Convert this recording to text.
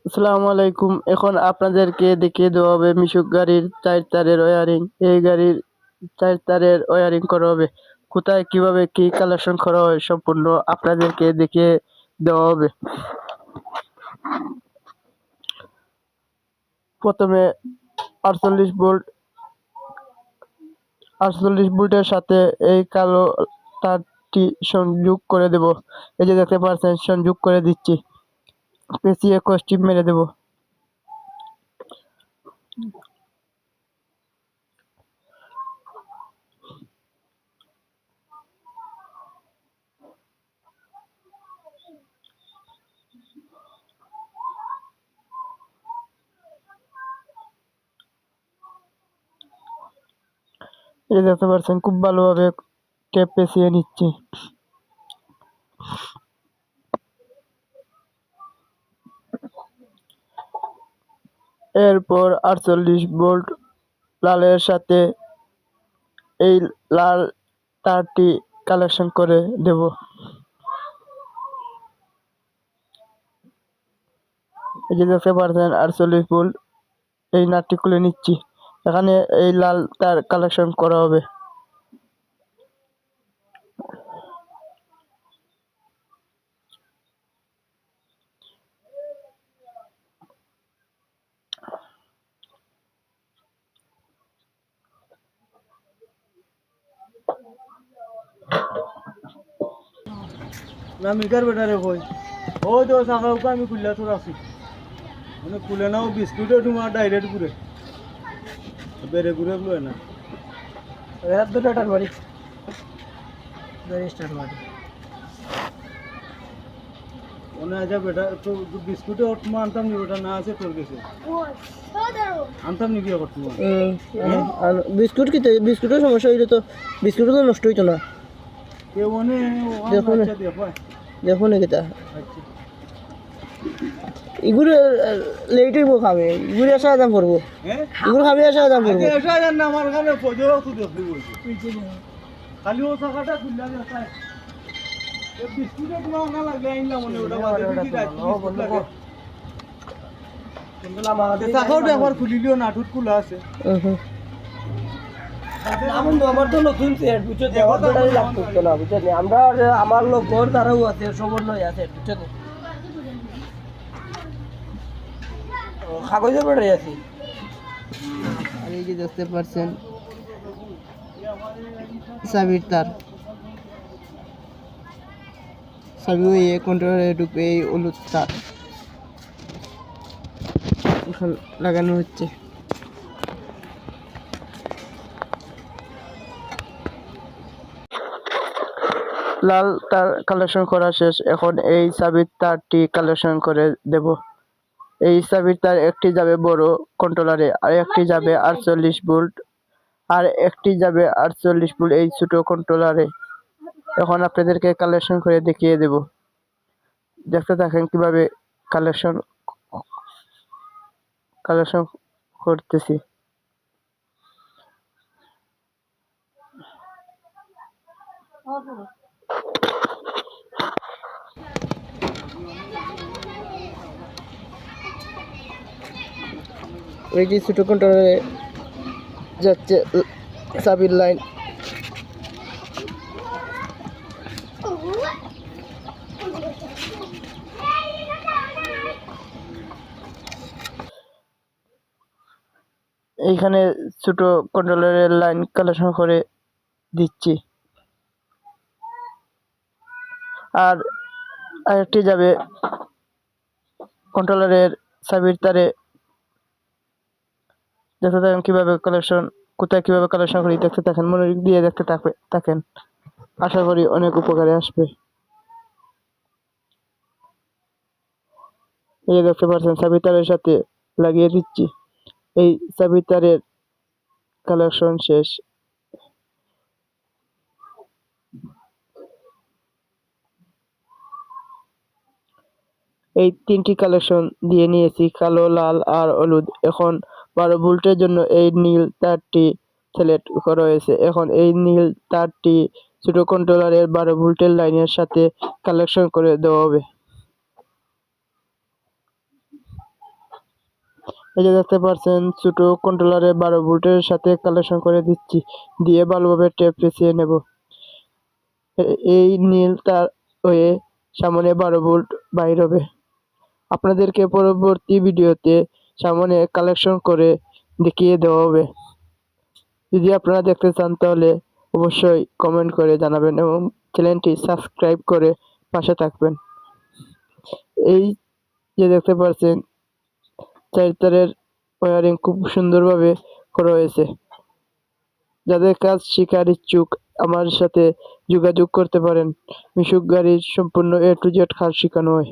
আসসালামু আলাইকুম। এখন আপনাদেরকে দেখিয়ে দেওয়া হবে মিশুক গাড়ির 4 তারের ওয়্যারিং। এই গাড়ির 4 তারের ওয়্যারিং করা হবে। কোথায় কিভাবে কি কালেকশন করা হয় সম্পূর্ণ আপনাদেরকে দেখিয়ে দেওয়া হবে। প্রথমে 48 ভোল্টের সাথে এই কালো তারটি সংযোগ করে দেব। এই যে দেখতে পাচ্ছেন সংযোগ করে দিচ্ছি। পেঁচিয়ে কষ্টিপ মেরে দেব। এই দেখতে পাচ্ছেন খুব ভালোভাবে টেপ পেঁচিয়ে নিচ্ছি। এরপর 48 ভোল্ট লালের সাথে এই লাল তারটি কালেকশন করে দেব। এই যে দেখতে পাচ্ছেন 48 ভোল্ট এই নাটটি খুলে নিচ্ছি। এখানে এই লাল তার কালেকশন করা হবে। না মিকার বেটারে কই ও তো সাকা উকা আমি খুললা তো রাখছি মানে খুলে নাও বিস্কুটও তোমার ডাইরেক্ট ঘুরে বেড়ে ঘুরে বলে না রাত দুটার বাড়ি স্টার্ট মারি মনে আছে বেটা তো বিস্কুটে তোমার আনতাম নি বেটা না আছে তোর কাছে আনতাম নি বিয়ে করতে বিস্কুট কি বিস্কুটের সমস্যা হইলে তো বিস্কুট তো নষ্ট হইতো না। কেউ মনে দেখো না দেখো না কেটা আচ্ছা এগুলো লেট হইব খাবে এগুলো আসা দাম করবো হ্যাঁ এগুলো খাবে আসা দাম করবো এসা জান না আমার কাছে পজেও তো দেখবি বলছি খালি ও সাকাটা খুললা যায় বিস্কুটে তোমার না লাগলে আইনলাম মনে ওটা বাদে দিছি রাখি সাকাওটা একবার খুলিলিও না ঠুট খোলা আছে আমার তো নতুন সেট বুঝছো দেওয়ার বেটারই লাগতো না বুঝছো আমরা আমার লোক ঘর তারাও আছে সমন্বয় আছে বুঝছো কাগজের বেটারই আছে। আর এই যে দেখতে পাচ্ছেন চাবির তার চাবি ওই কন্ট্রোলারে ঢুকবে এই হলুদ তার এখন লাগানো হচ্ছে। লাল তার কালেকশন করা শেষ। এখন এই চাবির তারটি কালেকশন করে দেব। এই চাবির তার একটি যাবে বড় কন্ট্রোলারে, আর একটি যাবে 48 ভোল্ট, আর একটি যাবে 48 ভোল্ট এই ছোট কন্ট্রোলারে। এখন আপনাদেরকে কালেকশন করে দেখিয়ে দেব। দেখতে থাকেন কিভাবে কালেকশন করতেছি। এই যে ছোট কন্ট্রোলারে যাচ্ছে চাবির লাইন। এইখানে ছোট কন্ট্রোলারের লাইন কালেকশন করে দিচ্ছি। আর আরেকটি যাবে কন্ট্রোলারের চাবির তারে। দেখতে থাকেন কিভাবে কালেকশন, কোথায় কিভাবে কালেকশন করি দেখতে থাকেন, মনোযোগ দিয়ে দেখতে থাকেন। আশা করি অনেক উপকারে আসবে। এই দেখতে পাচ্ছেন চাবির তারের সাথে লাগিয়ে দিচ্ছি। এই চাবির তারের কালেকশন শেষ। এই তিনটি কালেকশন দিয়ে নিয়েছি, কালো, লাল আর হলুদ। এখন 12 ভোল্টের জন্য এই নীল তারটি সিলেক্ট করা হয়েছে। এখন এই নীল তারটি ছোট কন্ট্রোলারের 12 ভোল্টের লাইনের সাথে কালেকশন করে দেওয়া হবে। এই যে দেখতে পাচ্ছেন ছোট কন্ট্রোলারে 12 ভোল্টের সাথে কালেকশন করে দিচ্ছি, দিয়ে ভালোভাবে টেপ পেঁচিয়ে নেব। এই নীল তার হয়ে সামনে 12 ভোল্ট বাইর হবে। আপনাদেরকে পরবর্তী ভিডিওতে সামনে কালেকশন করে দেখিয়ে দেওয়া হবে। যদি আপনারা দেখতে চান তাহলে অবশ্যই কমেন্ট করে জানাবেন এবং চ্যানেলটি সাবস্ক্রাইব করে পাশে থাকবেন। এই যে দেখতে পাচ্ছেন 4 তারের ওয়্যারিং খুব সুন্দরভাবে করা হয়েছে। যাদের কাজ শেখার ইচ্ছুক আমার সাথে যোগাযোগ করতে পারেন। মিশুক গাড়ির সম্পূর্ণ A to Z কাজ শেখানো হয়।